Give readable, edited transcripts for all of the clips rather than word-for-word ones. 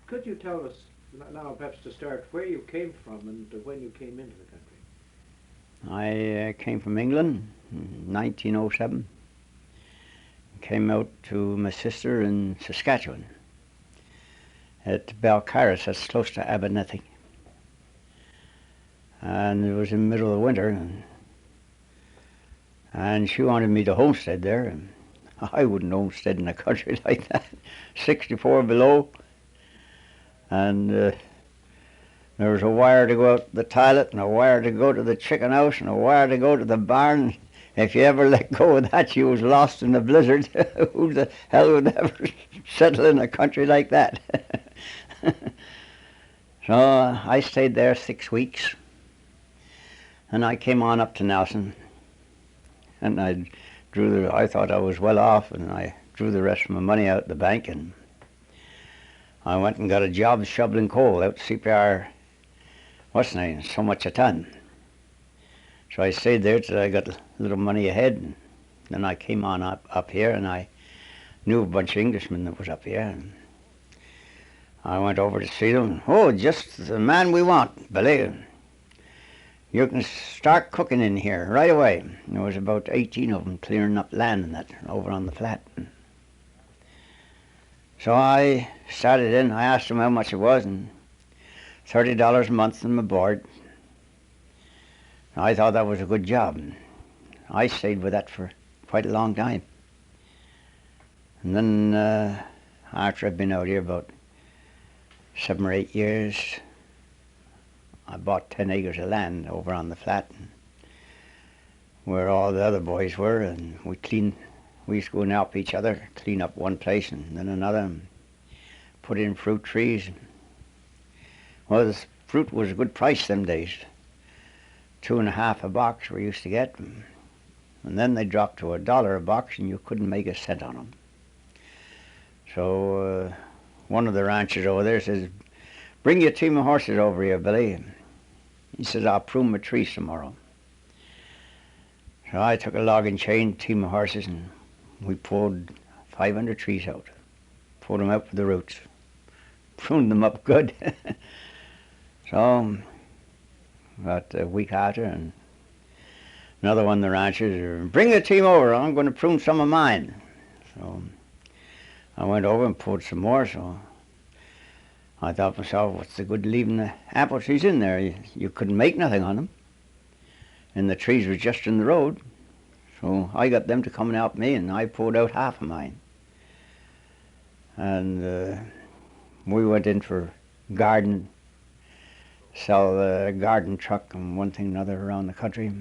Could you tell us now, perhaps to start, where you came from and when you came into the country? I came from England in 1907. Came out to my sister in Saskatchewan at Balcarras, that's close to Abernethy. And it was in the middle of the winter, and she wanted me to homestead there, and I wouldn't homestead in a country like that. 64 below, and there was a wire to go out to the toilet, and a wire to go to the chicken house, and a wire to go to the barn. If you ever let go of that, you was lost in a blizzard. Who the hell would ever settle in a country like that? So I stayed there 6 weeks, and I came on up to Nelson, and I thought I was well off, and I drew the rest of my money out of the bank, and I went and got a job shoveling coal out CPR, what's the name, so much a ton. So I stayed there till I got a little money ahead, and then I came on up here, and I knew a bunch of Englishmen that was up here, and I went over to see them. Oh, just the man we want, Billy. You can start cooking in here right away. There was about 18 of them clearing up land and that over on the flat. So I started in. I asked them how much it was, and $30 a month in my board. I thought that was a good job. I stayed with that for quite a long time. And then after I'd been out here about 7 or 8 years, I bought 10 acres of land over on the flat where all the other boys were, and we used to go and help each other, clean up one place and then another, and put in fruit trees. Well, the fruit was a good price them days. 2.50 a box we used to get, and then they dropped to $1 a box, and you couldn't make a cent on them. So one of the ranchers over there says, "Bring your team of horses over here, Billy." He says, "I'll prune my trees tomorrow." So I took a logging chain, team of horses, and we pulled 500 trees out. Pulled them out with the roots. Pruned them up good. So about a week after, and another one of the ranchers, "Bring the team over, I'm going to prune some of mine." So I went over and pulled some more, so I thought to myself, what's the good leaving the apple trees in there? You couldn't make nothing on them. And the trees were just in the road. So I got them to come and help me, and I pulled out half of mine. And we went in for garden, sell a garden truck and one thing and another around the country.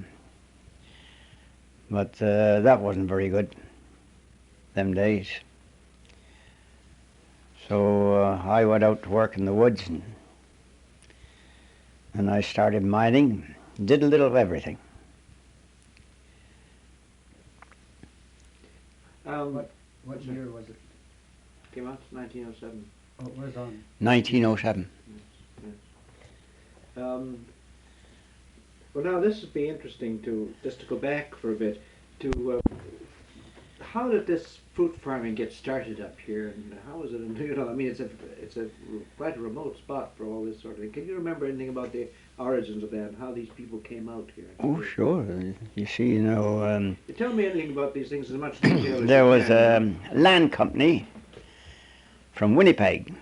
But that wasn't very good, them days. So I went out to work in the woods, and I started mining, did a little of everything. What year was it? Came out 1907. Oh, it was on. 1907. Well, now this would be interesting just to go back for a bit to how did this fruit farming get started up here, and how was it? I mean, it's a quite a remote spot for all this sort of thing. Can you remember anything about the origins of that and how these people came out here? Oh, sure. You see, Tell me anything about these things in as much detail as there you was can. a land company from Winnipeg,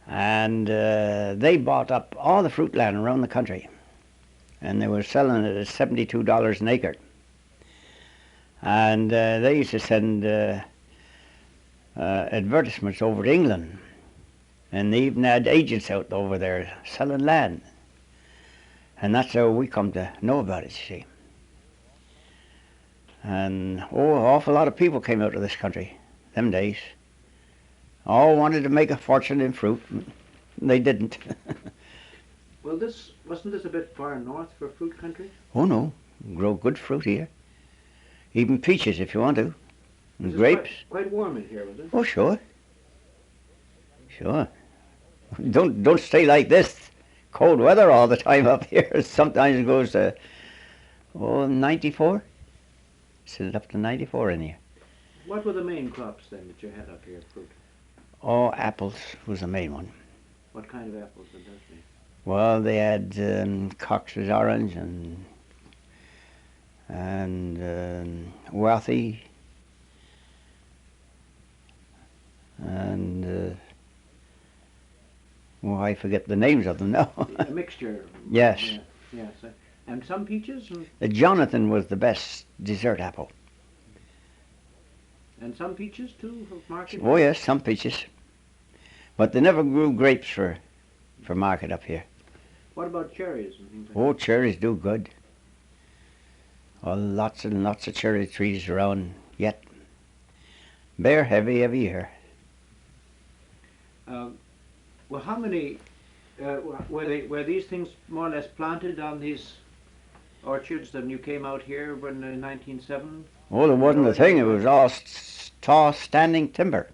and they bought up all the fruit land around the country, and they were selling it at $72 an acre. And they used to send advertisements over to England, and they even had agents out over there selling land. And that's how we come to know about it, you see. And an awful lot of people came out of this country them days. All wanted to make a fortune in fruit. They didn't. Well, wasn't this a bit far north for fruit country? Oh no, grow good fruit here. Even peaches if you want to. And grapes. Quite warm in here, was it? Oh sure. Sure. Don't stay like this. Cold weather all the time up here. Sometimes it goes to 94. Sit up to 94 in here. What were the main crops then that you had up here, fruit? Oh, apples was the main one. What kind of apples did those make? Well, they had Cox's orange and Worthy and I forget the names of them now. A mixture. Yes. Yeah, yes. And some peaches The Jonathan was the best dessert apple. and some peaches too for market. Oh yes, some peaches, but they never grew grapes for market up here. What about cherries and things like Oh, cherries do good. Oh, lots and lots of cherry trees around yet. Bear heavy every year. that? Well, how many were these things more or less planted on these orchards when you came out here when in 1907? Oh, there wasn't a thing. It was all tall standing timber.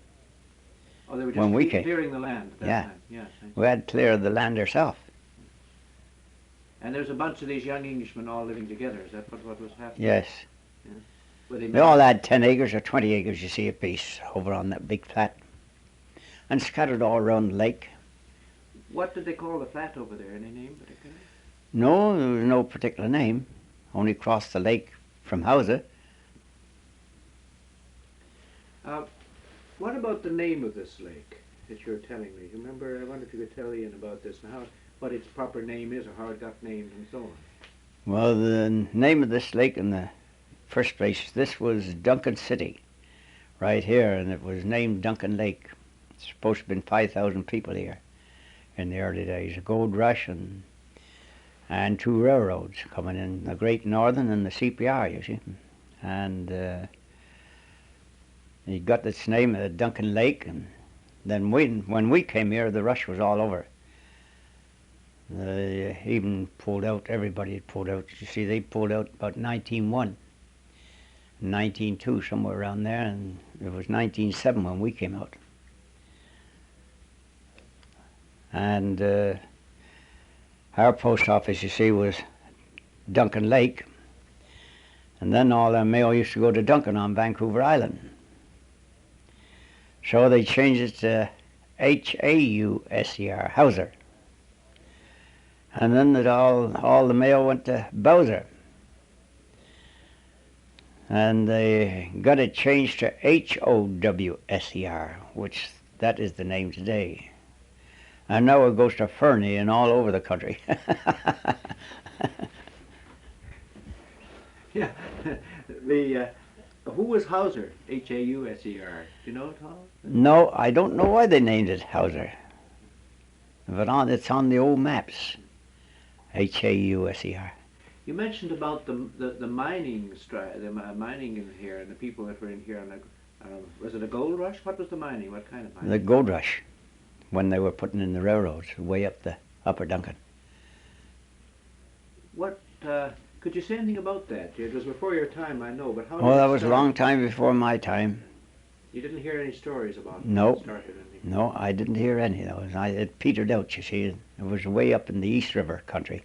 Oh, they were just When we came. clearing the land at that Yeah. time. Yes. We had cleared the land ourselves. And there's a bunch of these young Englishmen all living together. Is that what was happening? Yes. Were they They all had 10 acres or 20 acres, you see, apiece over on that big flat. And scattered all around the lake. What did they call the flat over there? Any name particular? No, there was no particular name. Only crossed the lake from Howser. What about the name of this lake that you're telling me? Remember, I wonder if you could tell Ian about this and what its proper name is or how it got named and so on. Well, the name of this lake in the first place, this was Duncan City, right here, and it was named Duncan Lake. It's supposed to have been 5,000 people here in the early days. A gold rush and two railroads coming in, the Great Northern and the CPR, you see. And it got its name at Duncan Lake, and then when we came here, the rush was all over. They even pulled out, everybody had pulled out. You see, they pulled out about 1901, 1902, somewhere around there, and it was 1907 when we came out. And our post office, you see, was Duncan Lake, and then all our mail used to go to Duncan on Vancouver Island. So they changed it to Hauser, Howser. And then all the mail went to Bowser. And they got it changed to Howser, which that is the name today. And now it goes to Fernie and all over the country. Yeah. Who was Hauser? Hauser. Do you know it all? No, I don't know why they named it Howser. But it's on the old maps. Hauser. You mentioned about the mining mining in here and the people that were in here. Was it a gold rush? What was the mining? What kind of mining? The gold rush, when they were putting in the railroads way up the upper Duncan. What could you say anything about that? It was before your time, I know, but how? Oh, did that it was a start? long time before my time. You didn't hear any stories about No. how it started? Anything? No, I didn't hear any of those. It petered out, you see. It was way up in the East River country.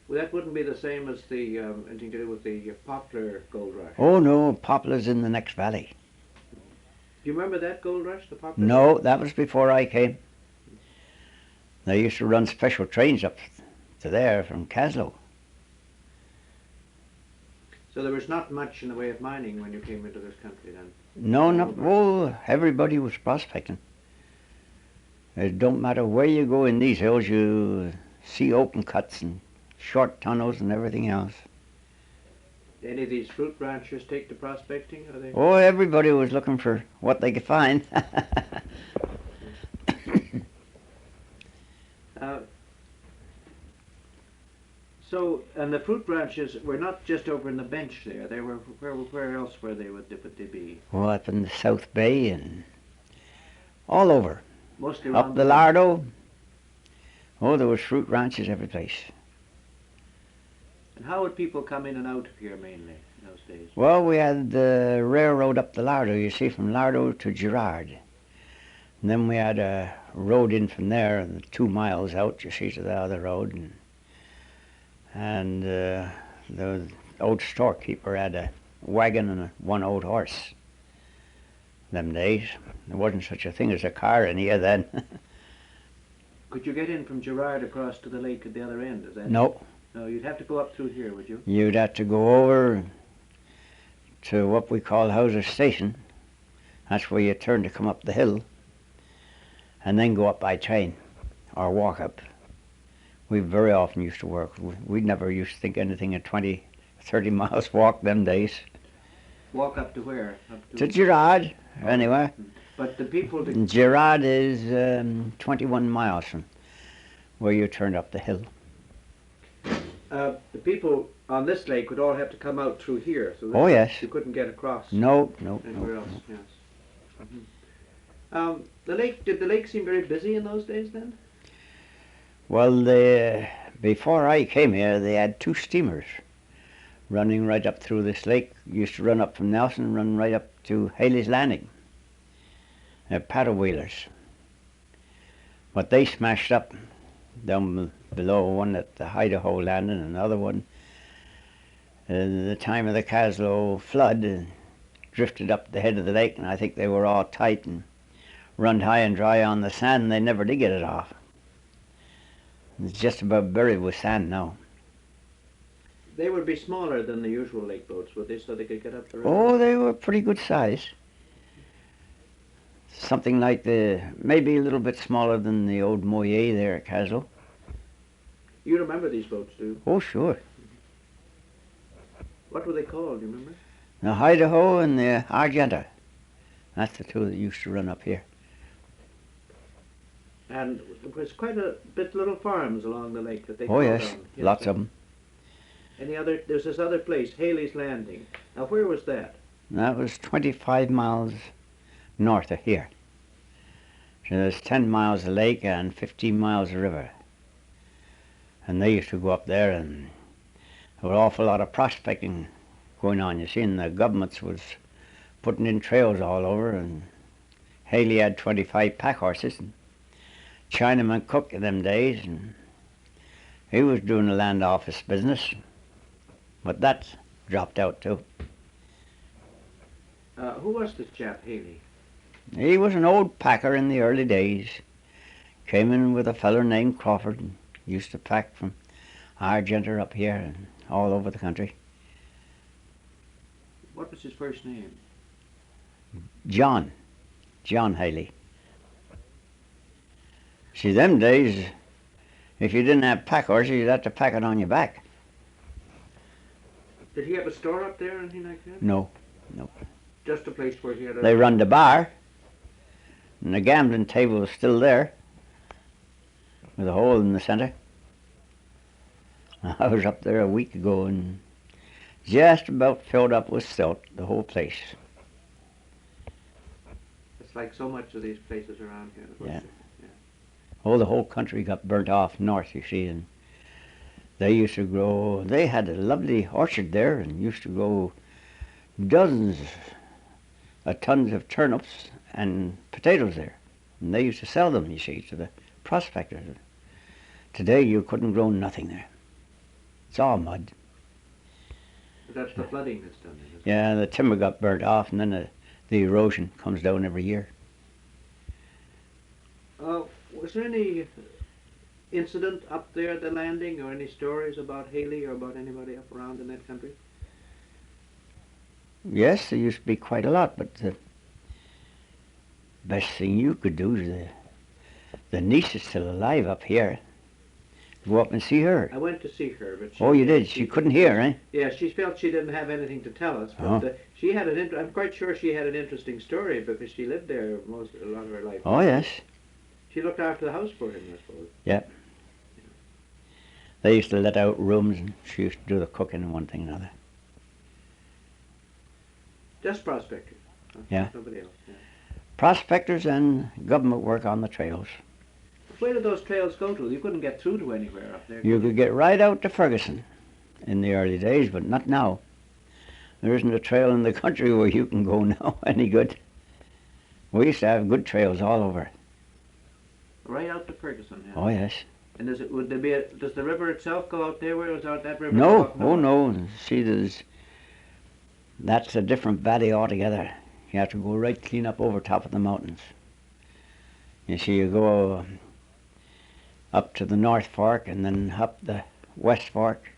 Well, that wouldn't be the same as the anything to do with the poplar gold rush. Oh no, Poplar's in the next valley. Do you remember that gold rush, the poplar? No, that was before I came. They used to run special trains up to there from Caslow. So there was not much in the way of mining when you came into this country then? No, not, oh, everybody was prospecting. It don't matter where you go in these hills, you see open cuts and short tunnels and everything else. Any of these fruit ranchers take to prospecting? Are they? Oh, everybody was looking for what they could find. So, and the fruit branches were not just over in the bench there. They were where else were they? Would they be? Oh, up in the South Bay and all over. Mostly Up around the Lardeau. Oh, there was fruit ranches every place. And how would people come in and out of here mainly in those days? Well, we had the railroad up the Lardeau, you see, from Lardeau to Girard. And then we had a road in from there, and 2 miles out, you see, to the other road. And the old storekeeper had a wagon and one old horse. them days. There wasn't such a thing as a car in here then. Could you get in from Girard across to the lake at the other end? Is that? No, No, you'd have to go up through here, would you? you'd have to go over to what we call Howser Station. That's where you turn to come up the hill, and then go up by train or walk up. We very often used to work. We never used to think anything of 20, 30 miles walk them days. Walk up to where? Up To Girard, anyway. But the people that And Girard is 21 miles from where you turned up the hill. the people on this lake would all have to come out through here, so that Oh, yes. you couldn't get across No. anywhere else. Yes. Did the lake seem very busy in those days then? Well, before I came here, they had 2 steamers running right up through this lake. Used to run up from Nelson and run right up to Healy's Landing. They're paddle wheelers. But they smashed up down below, one at the Idaho landing, another one the time of the Caslow flood, drifted up the head of the lake, and I think they were all tight and run high and dry on the sand, and they never did get it off. It's just about buried with sand now. They would be smaller than the usual lake boats, would they, so they could get up the river? Oh, they were pretty good size. Something like maybe a little bit smaller than the old Moyer there at Caslow. You remember these boats, do you? Oh, sure. What were they called, do you remember? The Idaho and the Argenta. That's the 2 that used to run up here. And there was quite a bit little farms along the lake that they Oh, called yes, on. lots of them. There's this other place, Healy's Landing. Now, where was that? That was 25 miles north of here. So there's 10 miles of lake and 15 miles of river. And they used to go up there, and there was an awful lot of prospecting going on, you see, and the governments was putting in trails all over, and Healy had 25 pack horses, and Chinaman Cook in them days, and he was doing the land office business, but that's dropped out too. Who was this chap, Healy? He was an old packer in the early days. Came in with a feller named Crawford and used to pack from Argenta up here and all over the country. What was his first name? John Healy. See, them days, if you didn't have pack horses, you'd have to pack it on your back. Did he have a store up there or anything like that? No. Just a place where he had a... They run the bar, and the gambling table was still there, with a hole in the centre. I was up there a week ago and just about filled up with silt, the whole place. It's like so much of these places around here. Yeah. Oh, the whole country got burnt off north, you see, and they used to grow, they had a lovely orchard there and used to grow dozens of tons of turnips and potatoes there. And they used to sell them, you see, to the prospectors. Today you couldn't grow nothing there. It's all mud. That's the flooding that's done it. Yeah, the timber got burnt off, and then the erosion comes down every year. Was there any incident up there at the landing, or any stories about Healy or about anybody up around in that country? Yes, there used to be quite a lot, but the best thing you could do is the niece is still alive up here. Go up and see her. I went to see her, but Oh, you did? She couldn't hear, eh? Yeah, she felt she didn't have anything to tell us, but Oh. she had I'm quite sure she had an interesting story because she lived there a lot of her life. Oh, yes. She looked after the house for him, I suppose. Yep. They used to let out rooms, and she used to do the cooking and one thing and another. Just prospectors. Huh? Yeah. Nobody else. Yeah. Prospectors and government work on the trails. Where did those trails go to? You couldn't get through to anywhere up there. You could get right out to Ferguson in the early days, but not now. There isn't a trail in the country where you can go now any good. We used to have good trails all over. Right out to Ferguson. Yeah. Oh, yes. And does the river itself go out there? Where was out that river? No, oh no. See, that's a different valley altogether. You have to go right clean up over top of the mountains. You see, you go up to the North Fork and then up the West Fork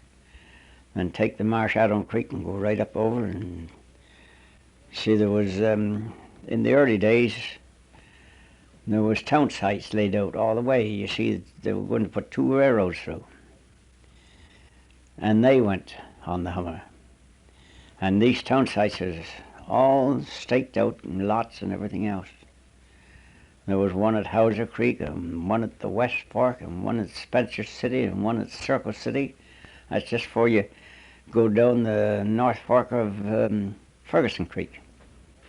and take the Marsh Adon Creek and go right up over. And see, there was, in the early days, there was town sites laid out all the way. You see, they were going to put 2 railroads through. And they went on the Hummer. And these town sites are all staked out in lots and everything else. There was one at Howser Creek, and one at the West Fork, and one at Spencer City, and one at Circle City. That's just before you go down the North Fork of Ferguson Creek.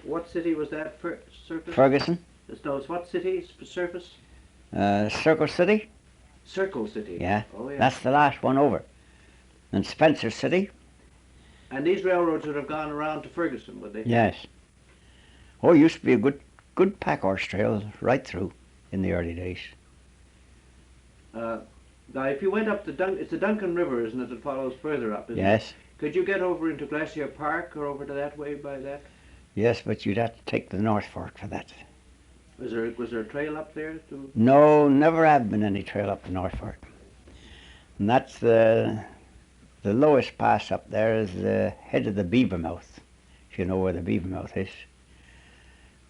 What city was that, surface? Ferguson. No, it's what city, surface? Circle City. Circle City. Yeah. Oh, yeah. That's the last one over. And Spencer City. And these railroads would have gone around to Ferguson, would they? Yes. Oh, it used to be a good pack horse trail right through in the early days. Now, if you went up it's the Duncan River, isn't it, that follows further up, isn't it? Yes. Could you get over into Glacier Park or over to that way by that? Yes, but you'd have to take the North Fork for that. Was there a trail up there? No, never have been any trail up the North Fork. And that's the lowest pass up there is the head of the Beaver Mouth, if you know where the Beaver Mouth is.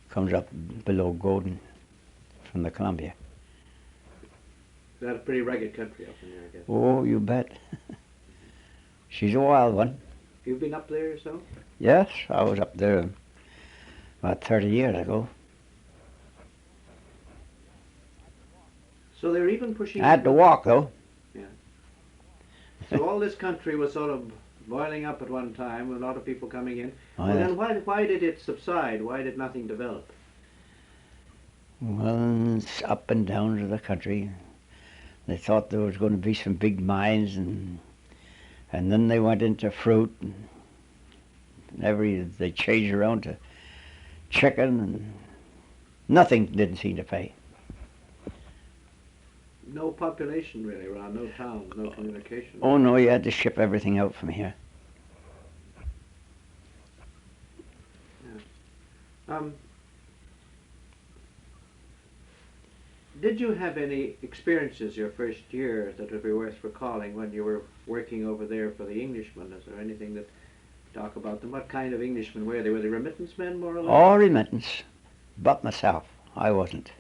Comes up below Golden from the Columbia. That's a pretty rugged country up in there, I guess. Oh, you bet. She's a wild one. You've been up there yourself? Yes, I was up there about 30 years ago. So they're even pushing... I had to walk, though. Yeah. So all this country was sort of boiling up at one time with a lot of people coming in. Oh, Well, yeah. then why did it subside? Why did nothing develop? Well, it's up and down to the country. They thought there was going to be some big mines, and then they went into fruit, and they changed around to chicken, and nothing didn't seem to pay. No population really around, no towns, no communication. Oh no, you had to ship everything out from here. Did you have any experiences your first year that would be worth recalling when you were working over there for the Englishmen? Is there anything that talk about them? What kind of Englishmen were they? Were they remittance men, more or less? All remittance, but myself, I wasn't.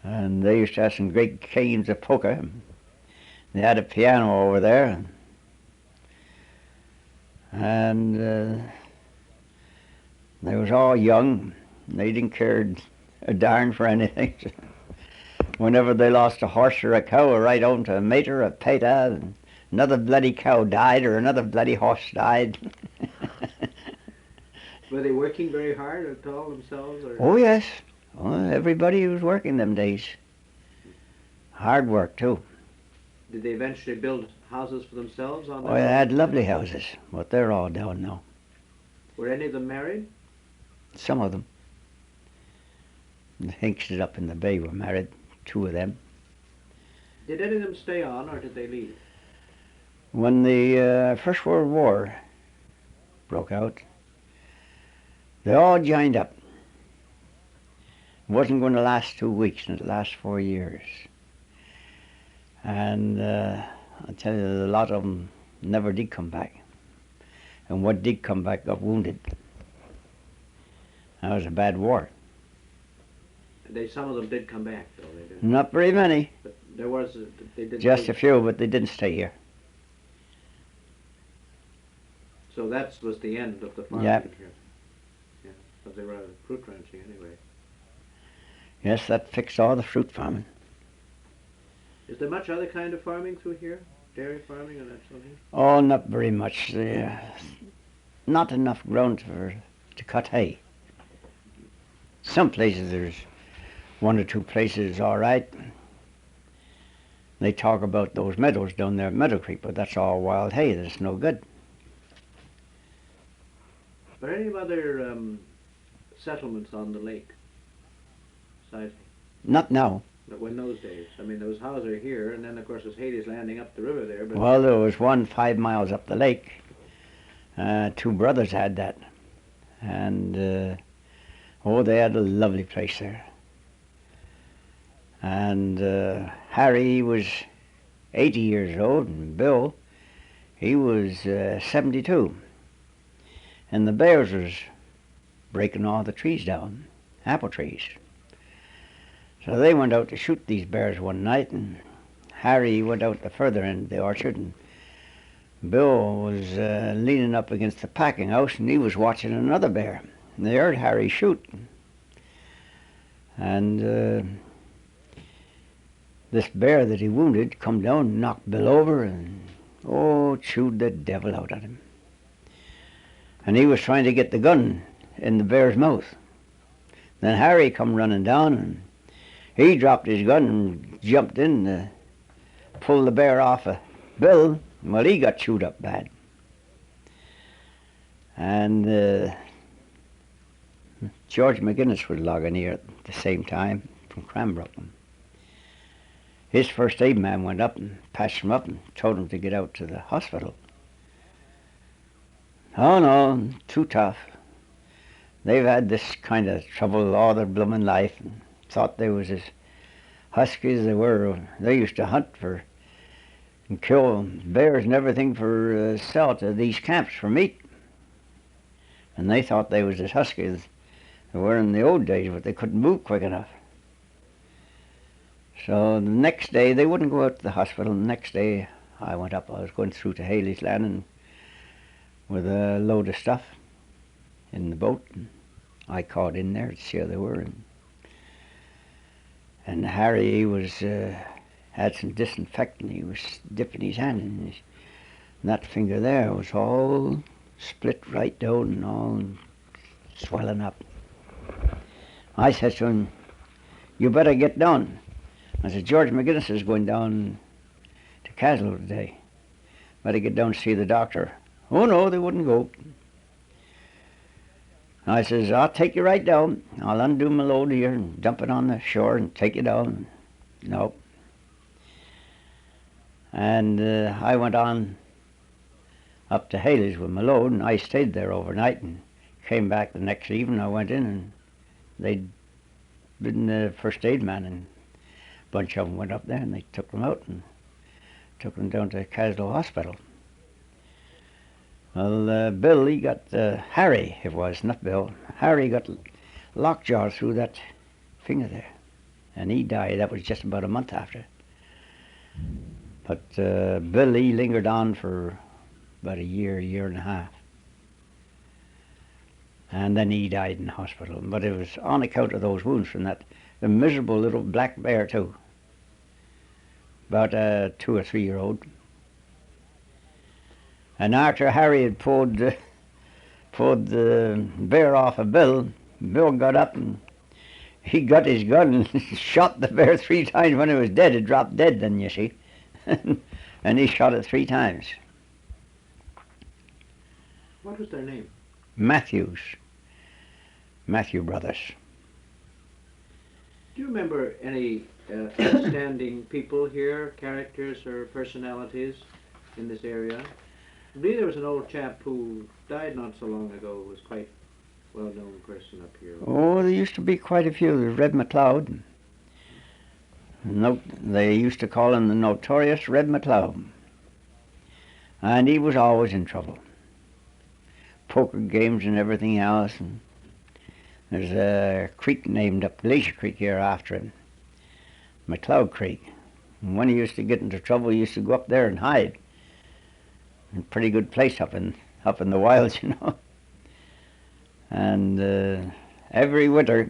And they used to have some great games of poker. They had a piano over there, and they was all young. They didn't care a darn for anything. Whenever they lost a horse or a cow, right on to a mate or a peta, and another bloody cow died or another bloody horse died. Were they working very hard at all themselves? Or? Oh yes, everybody was working them days. Hard work too. Did they eventually build houses for themselves on Oh, they had lovely houses, but they're all down now. Were any of them married? Some of them. The Hinkses up in the bay were married, 2 of them. Did any of them stay on, or did they leave? When the First World War broke out, they all joined up. It wasn't going to last 2 weeks, and it lasted 4 years. And I tell you, a lot of them never did come back. And what did come back got wounded. That was a bad war. Some of them did come back, though. They did. Not very many. But there was, they did. Just a few, but they didn't stay here. So that was the end of the farming Yeah. here. Yeah, because they were fruit ranching anyway. Yes, that fixed all the fruit farming. Is there much other kind of farming through here? Dairy farming and that sort of thing? Oh, not very much. Not enough ground to cut hay. Some places there's 1 or 2 places all right. They talk about those meadows down there at Meadow Creek, but that's all wild hay. That's no good. But any other settlements on the lake? Besides, Not now. in those days. I mean, there was Howser here, and then of course there's Healy's Landing up the river there. But Well, there was one 5 miles up the lake. 2 brothers had that. And they had a lovely place there. And Harry was 80 years old, and Bill, he was 72. And the bears was breaking all the trees down, apple trees. So they went out to shoot these bears one night, and Harry went out the further end of the orchard, and Bill was leaning up against the packing house, and he was watching another bear. And they heard Harry shoot. And this bear that he wounded come down and knocked Bill over and, chewed the devil out of him. And he was trying to get the gun in the bear's mouth. Then Harry come running down, and he dropped his gun and jumped in to pull the bear off of Bill. Well, he got chewed up bad. And George McGinnis was logging here at the same time from Cranbrook. His first aid man went up and patched him up and told him to get out to the hospital. Oh no, too tough. They've had this kind of trouble all their blooming life, and thought they was as husky as they were. They used to hunt for and kill bears and everything for sell to these camps for meat. And they thought they was as husky as they were in the old days, but they couldn't move quick enough. So the next day, they wouldn't go out to the hospital. The next day, I went up. I was going through to Healy's landing with a load of stuff in the boat. And I caught in there to see how they were. And Harry, he was had some disinfectant. He was dipping his hand in his, and that finger there was all split right down and all swelling up. I said to him, "You better get down." I said, "George McGinnis is going down to Caslow today. Better get down to see the doctor." "Oh no, they wouldn't go." I says, "I'll take you right down. I'll undo my load here and dump it on the shore and take you down." No. And I went on up to Healy's with my load, and I stayed there overnight and came back the next evening. I went in, and they'd been the first aid man, and a bunch of them went up there, and they took them out and took them down to Caslow Hospital. Well, Bill, he got, Harry it was, not Bill. Harry got lockjaw through that finger there, and he died. That was just about a month after. But Bill, he lingered on for about a year and a half. And then he died in the hospital. But it was on account of those wounds from that a miserable little black bear too. About a 2 or 3 year old. And after Harry had pulled the bear off of Bill, Bill got up and he got his gun and shot the bear 3 times. When it was dead, it dropped dead then, you see. And he shot it 3 times. What was their name? Matthew brothers. Do you remember any outstanding people here, characters or personalities in this area? I believe there was an old chap who died not so long ago, who was quite well-known person up here. Oh, there used to be quite a few. There was Red McLeod. They used to call him the notorious Red McLeod. And he was always in trouble. Poker games and everything else. And there's a creek named up Glacier Creek here after him, McLeod Creek. And when he used to get into trouble, he used to go up there and hide. A pretty good place up in the wilds, you know. And every winter,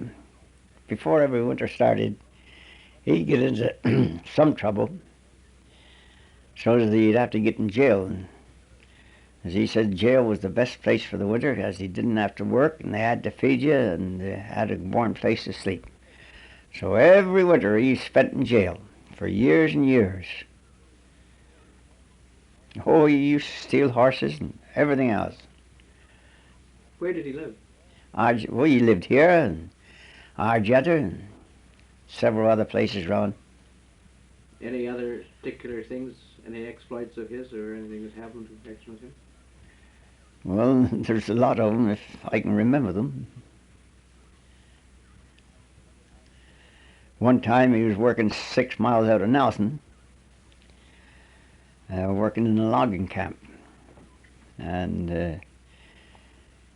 before every winter started, he'd get into some trouble, so that he'd have to get in jail. And as he said, jail was the best place for the winter, as he didn't have to work, and they had to feed you, and they had a warm place to sleep. So every winter he spent in jail for years and years. Oh, he used to steal horses and everything else. Where did he live? Well, he lived here and Argenta and several other places around. Any other particular things, any exploits of his or anything that happened in connection with him? Well, there's a lot of them if I can remember them. One time he was working 6 miles out of Nelson, working in a logging camp. And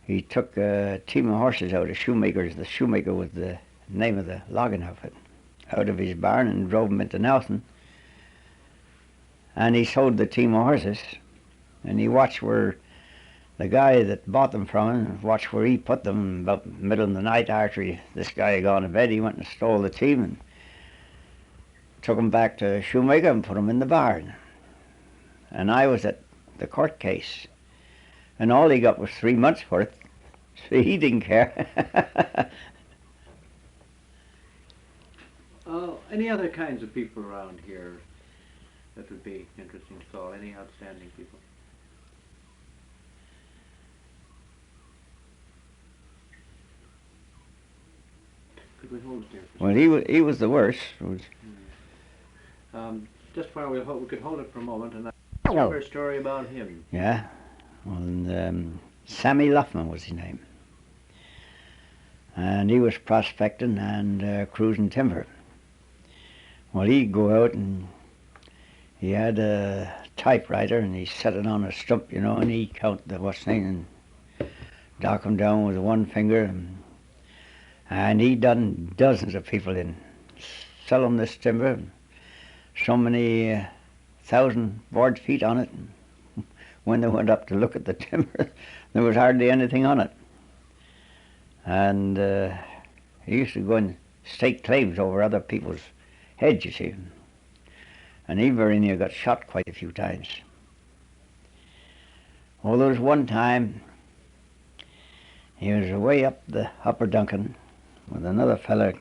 he took a team of horses out of Shoemaker's. The Shoemaker was the name of the logging outfit, out of his barn and drove them into Nelson. And he sold the team of horses, and he watched where the guy that bought them from him, watched where he put them. About the middle of the night after this guy had gone to bed, he went and stole the team and took them back to Shoemaker and put them in the barn. And I was at the court case, and all he got was 3 months worth, so he didn't care. Any other kinds of people around here that would be interesting to saw? Any outstanding people? Could we hold it there? Well, he was the worst. Just while we could hold it for a moment, and I'll tell a story about him. Yeah. Well, Sammy Luffman was his name. And he was prospecting and cruising timber. Well, he'd go out and he had a typewriter and he set it on a stump, you know, and he'd count the what's name and dock them down with one finger. And he'd done dozens of people in, sell them this timber, so many thousand board feet on it. And when they went up to look at the timber, there was hardly anything on it. And he used to go and stake claims over other people's heads, you see. And he very near got shot quite a few times. Well, there was one time he was away up the Upper Duncan with another fella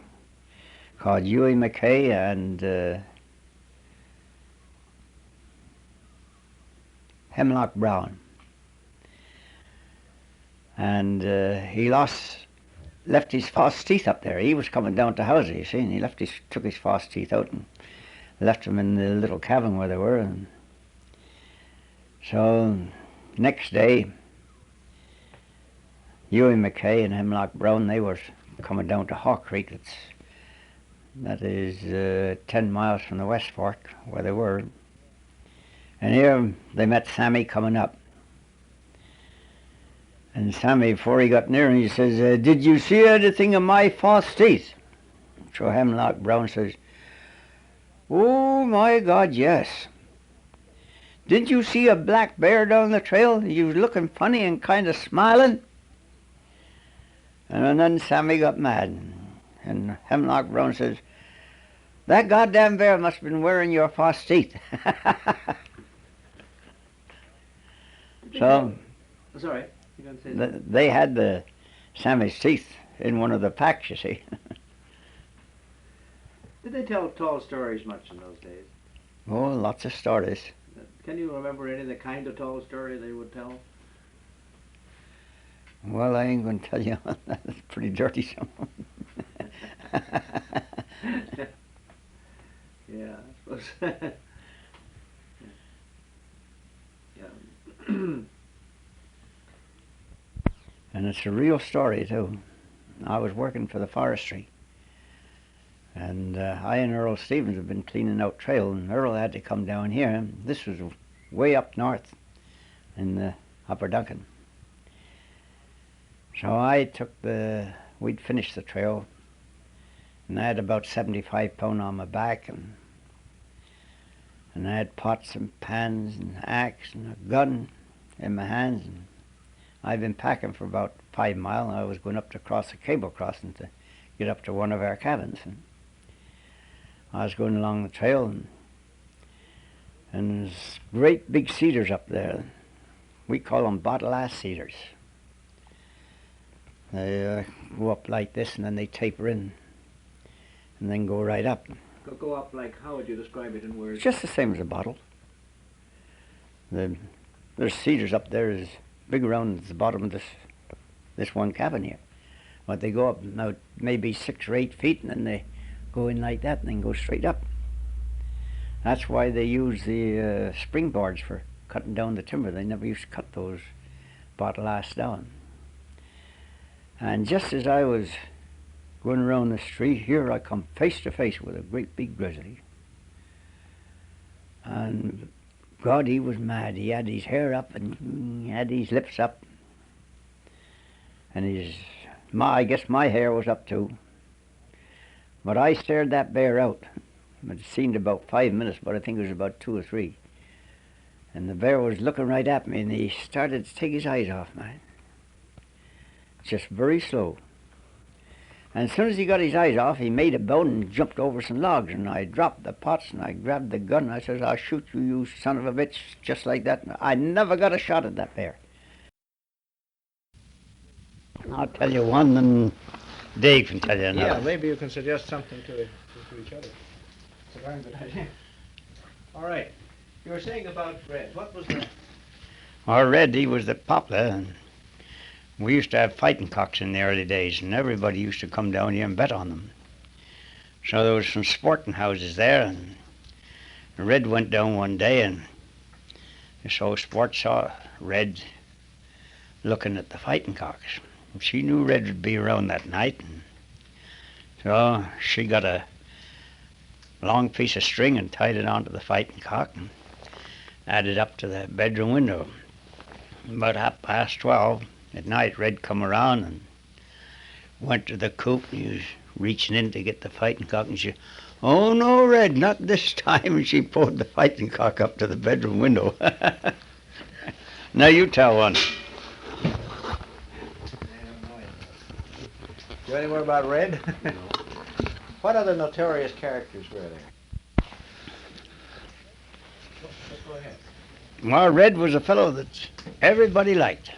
called Huey McKay and Hemlock Brown. And he left his false teeth up there. He was coming down to Howser, you see, and he took his false teeth out and left them in the little cabin where they were. And so next day, Huey McKay and Hemlock Brown, they were coming down to Hawk Creek. That is 10 miles from the West Fork where they were. And here they met Sammy coming up. And Sammy, before he got near him, he says, "Did you see anything of my false teeth?" So Hemlock Brown says, "Oh my God, yes. Didn't you see a black bear down the trail? He was looking funny and kind of smiling." And then Sammy got mad. And Hemlock Brown says, "That goddamn bear must have been wearing your false teeth." So Sorry, you going to say something? they had Sammy's teeth in one of the packs, you see. Did they tell tall stories much in those days? Oh, lots of stories. Can you remember any of the kind of tall story they would tell? Well, I ain't going to tell you. That's pretty dirty, some. Yeah, I suppose. Yeah. And it's a real story, too. I was working for the forestry. And I and Earl Stevens have been cleaning out trail, and Earl had to come down here. And this was way up north in the Upper Duncan. So we'd finished the trail, and I had about 75 pound on my back, and I had pots and pans and axe and a gun in my hands, and I'd been packing for about 5 miles, and I was going up to cross a cable crossing to get up to one of our cabins. And I was going along the trail, and there's great big cedars up there. We call them bottle-ass cedars. They go up like this, and then they taper in, and then go right up. Go up like, how would you describe it in words? Just the same as a bottle. There's cedars up there as big around the bottom of this one cabin here. But they go up now maybe 6 or 8 feet, and then they go in like that and then go straight up. That's why they use the springboards for cutting down the timber. They never used to cut those bottle ass down. And just as I was going around the street, here I come face to face with a great big grizzly. And God, he was mad. He had his hair up and he had his lips up. And I guess my hair was up too. But I stared that bear out. It seemed about 5 minutes, but I think it was about 2 or 3. And the bear was looking right at me, and he started to take his eyes off, man. Just very slow. And as soon as he got his eyes off, he made a bound and jumped over some logs, and I dropped the pots, and I grabbed the gun, and I says, I'll shoot you, you son of a bitch, just like that. And I never got a shot at that bear. I'll tell you one, and Dave can tell you another. Yeah, maybe you can suggest something to each other. It's a very good idea. All right. You were saying about Red. What was that? Our Red, he was the poplar, and we used to have fighting cocks in the early days, and everybody used to come down here and bet on them. So there was some sporting houses there, and Red went down one day, and this old sport saw Red looking at the fighting cocks. And she knew Red would be around that night, and so she got a long piece of string and tied it onto the fighting cock and added up to the bedroom window. About 12:30 at night, Red come around and went to the coop, and he was reaching in to get the fighting cock, and she, oh no, Red, not this time, and she pulled the fighting cock up to the bedroom window. Now you tell one. Do you know any more about Red? No. What other notorious characters were there? Go ahead. Well, Red was a fellow that everybody liked.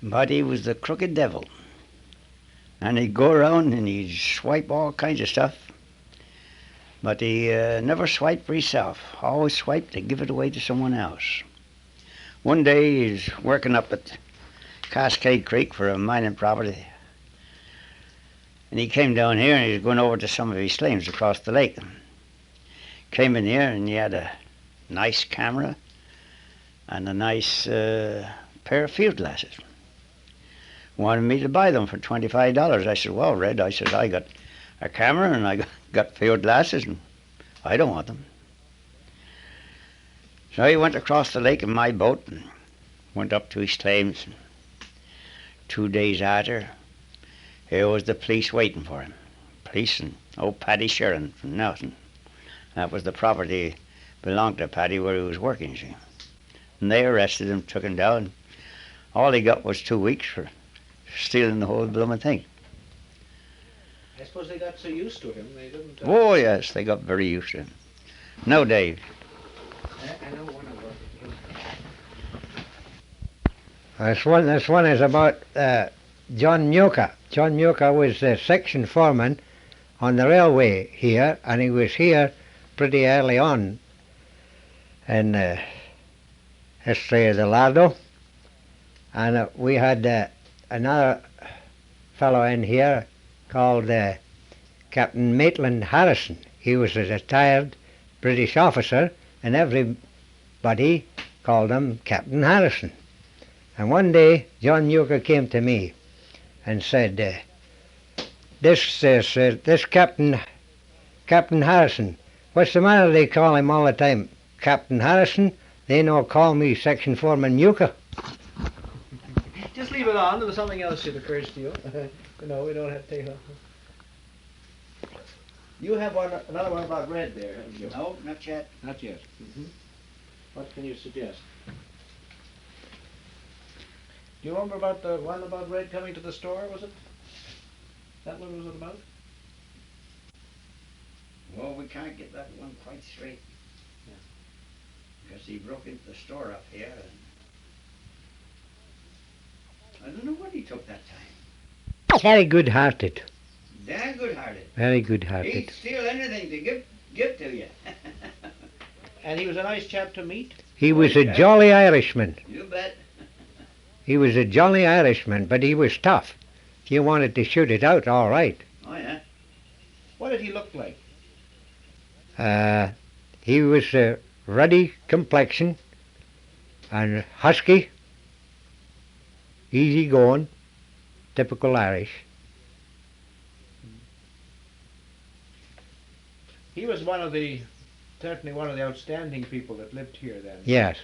But he was the crooked devil. And he'd go around and he'd swipe all kinds of stuff. But he never swiped for himself. Always swiped to give it away to someone else. One day he's working up at Cascade Creek for a mining property. And he came down here and he was going over to some of his claims across the lake. Came in here and he had a nice camera and a nice pair of field glasses. Wanted me to buy them for $25. I said, well, Red, I said, I got a camera and I got field glasses and I don't want them. So he went across the lake in my boat and went up to his claims. 2 days after, here was the police waiting for him. Police and old Paddy Sheeran from Nelson. That was the property belonged to Paddy where he was working, see. And they arrested him, took him down. All he got was 2 weeks for stealing the whole blooming thing. I suppose they got so used to him, they didn't... Oh, yes, they got very used to him. No, Dave. I know one of them. This one is about John Muka. John Muka was the section foreman on the railway here, and he was here pretty early on in the history of the Lardo. And we had another fellow in here called Captain Maitland Harrison. He was a retired British officer, and everybody called him Captain Harrison. And one day John Muka came to me and said, this Captain Harrison, what's the matter? They call him all the time Captain Harrison. They no call me Section Foreman Muka. Just leave it on until something else should occur to you. No, we don't have to take it off. You have another one about Red there, haven't you? No, not yet. Not yet. Mm-hmm. What can you suggest? Do you remember about the one about Red coming to the store, was it? That one was it about? Well, we can't get that one quite straight. Yeah. Because he broke into the store up here. And I don't know what he took that time. Very good-hearted. Damn good-hearted. Very good-hearted. He'd steal anything to give to you. And he was a nice chap to meet? He was a jolly Irishman. You bet. He was a jolly Irishman, but he was tough. If you wanted to shoot it out, all right. Oh, yeah. What did he look like? He was a ruddy complexion and husky, easy going, typical Irish. He was certainly one of the outstanding people that lived here then. Yes.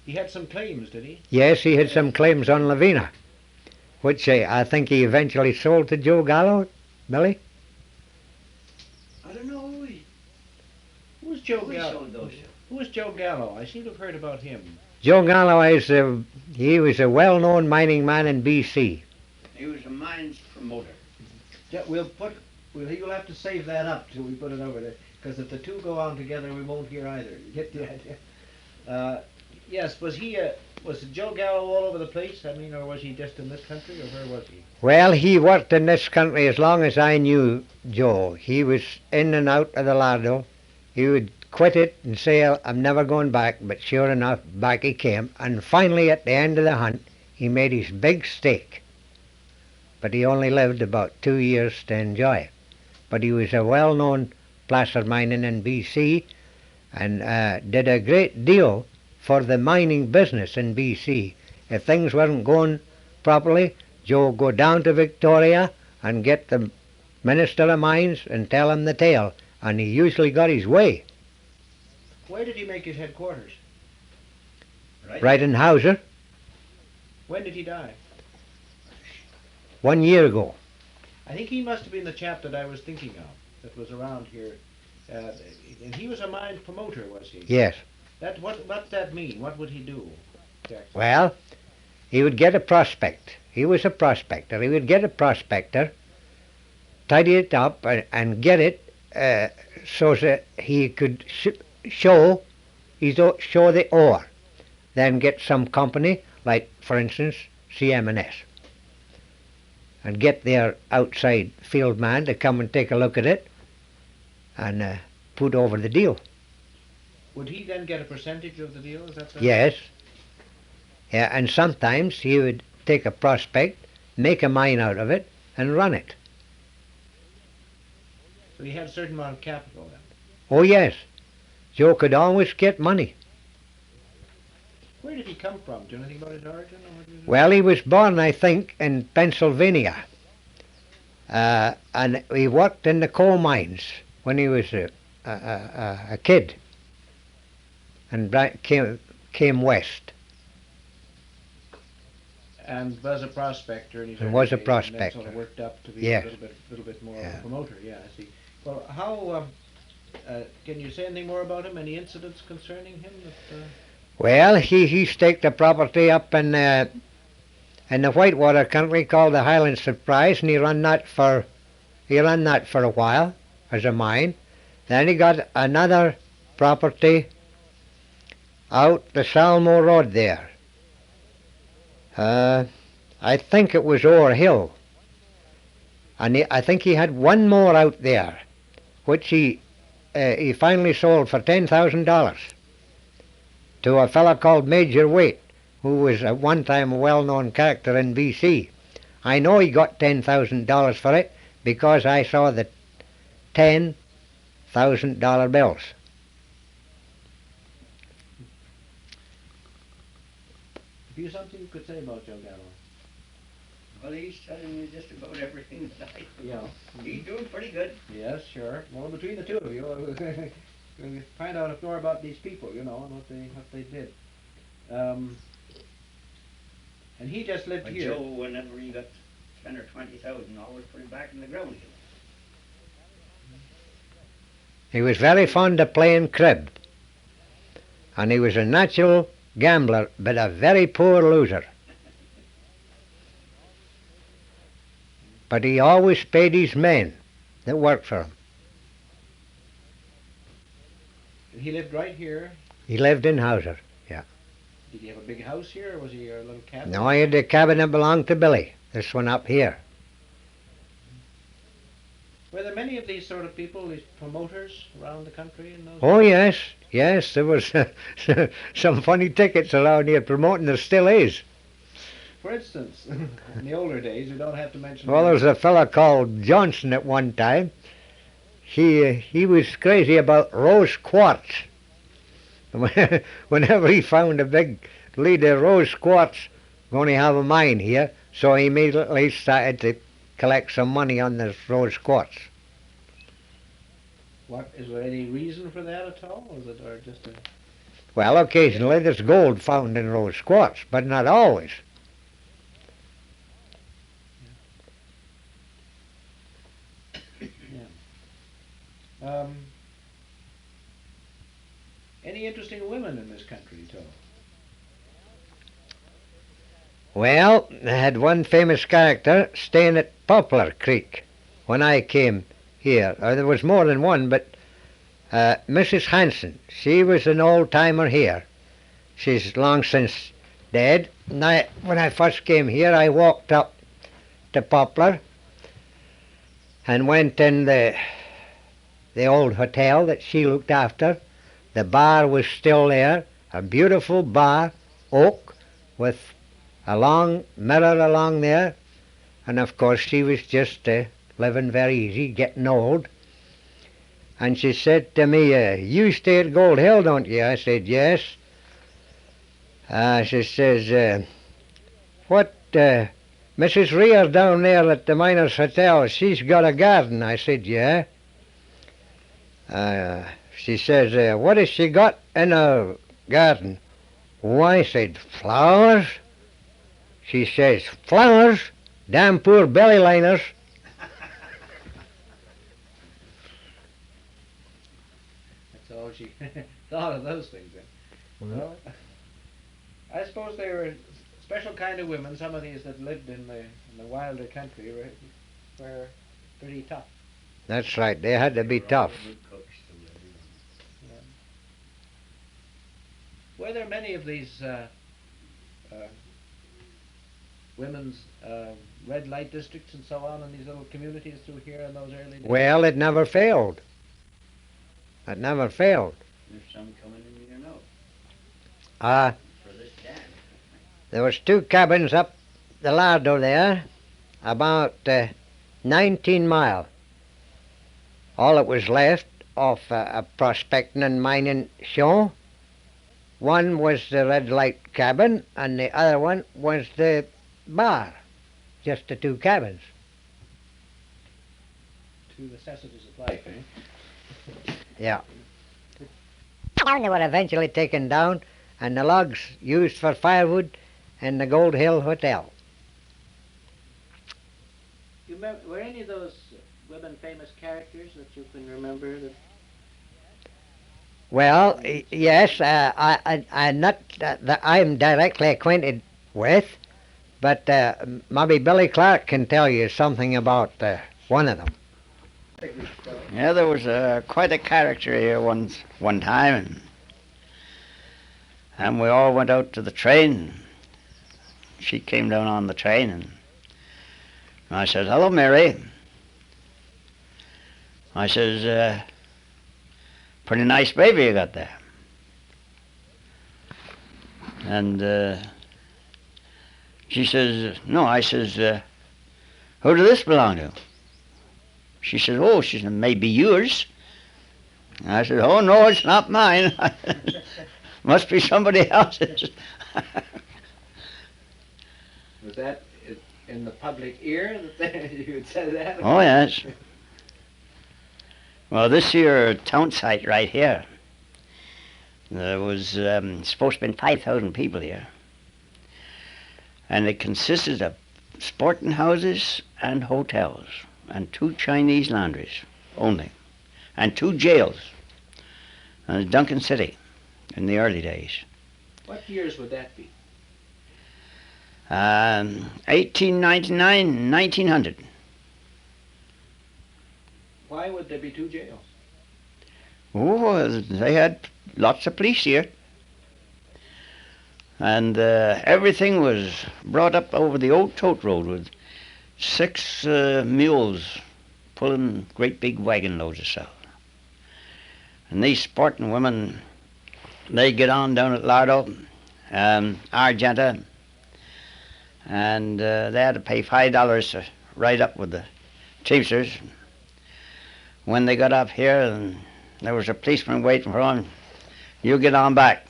He had some claims, did he? Yes, he had some claims on Lavina, which I think he eventually sold to Joe Gallo, Billy. I don't know. Who was Joe Gallo? Who was Joe Gallo? I seem to have heard about him. Joe Gallo he was a well-known mining man in BC. He was a mines promoter. Yeah, you'll have to save that up till we put it over there, because if the two go on together, we won't hear either. You get the idea? Yes, was Joe Gallo all over the place? I mean, or was he just in this country, or where was he? Well, he worked in this country as long as I knew Joe. He was in and out of the Lardo. He would quit it and say, I'm never going back, but sure enough, back he came. And finally, at the end of the hunt, he made his big stake. But he only lived about 2 years to enjoy it. But he was a well-known placer mining in BC and did a great deal for the mining business in BC. If things weren't going properly, Joe would go down to Victoria and get the Minister of Mines and tell him the tale. And he usually got his way. Where did he make his headquarters? Right in Howser. When did he die? 1 year ago. I think he must have been the chap that I was thinking of, that was around here. And he was a mine promoter, was he? Yes. What's that mean? What would he do, Jackson? Well, he would get a prospect. He was a prospector. He would get a prospector, tidy it up, and get it so that he could show the ore. Then get some company, like, for instance, CM&S, and get their outside field man to come and take a look at it and put over the deal. Would he then get a percentage of the deal? Is that Yes. Yeah, and sometimes he would take a prospect, make a mine out of it, and run it. So he had a certain amount of capital then? Oh, yes. Joe could always get money. Where did he come from? Do you know anything about his origin? Well, he was born, I think, in Pennsylvania. And he worked in the coal mines when he was a kid. And came west. And was a prospector. And was a prospector. And then sort of worked up to be Yes. a little bit more of a promoter. Yeah, I see. Well, how can you say anything more about him? Any incidents concerning him? Well, he staked a property up in the Whitewater country called the Highland Surprise, and he ran that for a while as a mine. Then he got another property out the Salmo Road there. I think it was Gold Hill. And I think he had one more out there, which he finally sold for $10,000 to a fellow called Major Waite, who was at one time a well-known character in BC. I know he got $10,000 for it because I saw the $10,000 bills. Have you something you could say about Joe Gallo? Well, he's telling you just about everything that I do. Yeah. He's doing pretty good. Yes, sure. Well, between the two of you, we'll find out more about these people, and what they did. And he just lived here. Joe, whenever he got 10 or 20,000, always put it back in the ground again. He was very fond of playing crib, and he was a natural gambler, but a very poor loser. But he always paid his men that worked for him. And he lived right here. He lived in Howser, yeah. Did he have a big house here, or was he a little cabin? No, he had the cabin that belonged to Billy, this one up here. Were there many of these sort of people, these promoters around the country in those Oh, yes, there was some funny tickets around here promoting, there still is. For instance, in the older days, you don't have to mention... Well, there was a fellow called Johnson at one time. He was crazy about rose quartz. Whenever he found a big lead of rose quartz going to have a mine here, so he immediately started to collect some money on the rose quartz. What is there any reason for that at all? Is it or just a Well, occasionally there's gold found in rose quartz, but not always. any interesting women in this country at all? Well, I had one famous character staying at Poplar Creek when I came here. There was more than one, but Mrs. Hanson, she was an old-timer here. She's long since dead. And when I first came here, I walked up to Poplar and went in the old hotel that she looked after. The bar was still there, a beautiful bar, oak, with a long mirror along there. And of course she was just living very easy, getting old. And she said to me, you stay at Gold Hill, don't you? I said, yes. She says, what, Mrs. Rear down there at the Miners' Hotel, she's got a garden. I said, yeah. She says, what has she got in her garden? Oh, I said, flowers. She says, flowers? Damn poor belly liners. That's all she thought of those things then. Well, I suppose they were a special kind of women. Some of these that lived in the wilder country were pretty tough. That's right, they had to be tough. Yeah. Were there many of these women's red light districts and so on in these little communities through here in those early days? Well, it never failed. It never failed. There's some coming in your nose. For this dam. There was 2 cabins up the Lardeau there, about 19 mile. All that was left of a prospecting and mining show. One was the red light cabin, and the other one was the bar. Just the 2 cabins. 2 necessities of life, eh? Yeah. And they were eventually taken down, and the logs used for firewood in the Gold Hill Hotel. You remember, were any of those women famous characters that you can remember? Well, yes, I'm not that I'm directly acquainted with, but maybe Billy Clark can tell you something about one of them. Yeah, there was quite a character here one time, and we all went out to the train. She came down on the train, and I said, hello, Mary. I says, pretty nice baby you got there. And she says, no. I says, who does this belong to? She says, oh, she said, maybe yours. And I said, oh, no, it's not mine. Must be somebody else's. Was that in the public ear that you had said that? Oh, yes. Well, this here town site right here, there was supposed to be 5,000 people here. And it consisted of sporting houses and hotels, and 2 Chinese laundries only, and 2 jails, and Duncan City in the early days. What years would that be? 1899, 1900. Why would there be 2 jails? Oh, they had lots of police here. And everything was brought up over the old tote road with 6 mules pulling great big wagon loads of stuff. And these sporting women, they get on down at Lardeau, Argenta, and they had to pay $5 to ride up with the teamsters. When they got up here, and there was a policeman waiting for them, you get on back,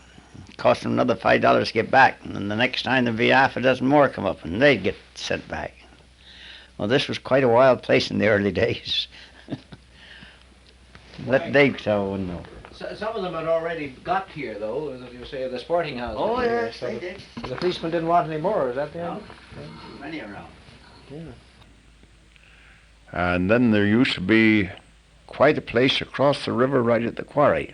cost them another $5 to get back, and then the next time there'd be half a dozen more come up, and they'd get sent back. Well, this was quite a wild place in the early days. Let Dave tell one know. So, some of them had already got here, though, as you say, the sporting house. Oh, yes, so they did. the policemen didn't want any more, is that the end? Many around. Yeah. And then there used to be quite a place across the river right at the quarry.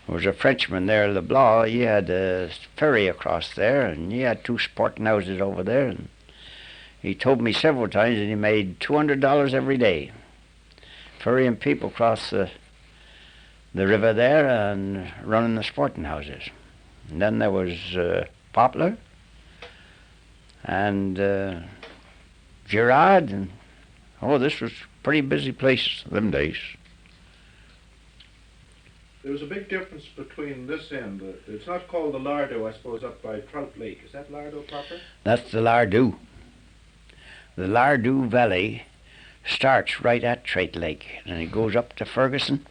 There was a Frenchman there, Leblanc. He had a ferry across there, and he had 2 sporting houses over there. And he told me several times that he made $200 every day, ferrying people across the river there and running the sporting houses. And then there was Poplar and Girard, and this was a pretty busy place them days. There was a big difference between this end. It's not called the Lardeau, I suppose, up by Trout Lake. Is that Lardeau proper? That's the Lardeau. The Lardeau Valley starts right at Trout Lake, and it goes up to Ferguson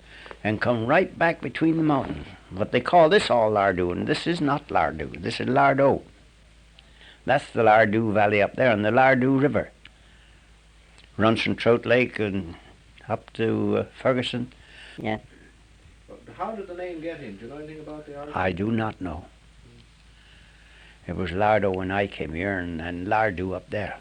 and come right back between the mountains. But they call this all Lardeau, and this is not Lardeau. This is Lardeau. That's the Lardeau Valley up there, and the Lardeau River runs from Trout Lake and up to Ferguson. Yeah. How did the name get in? Do you know anything about the origin? I do not know. It was Lardeau when I came here, and Lardeau up there.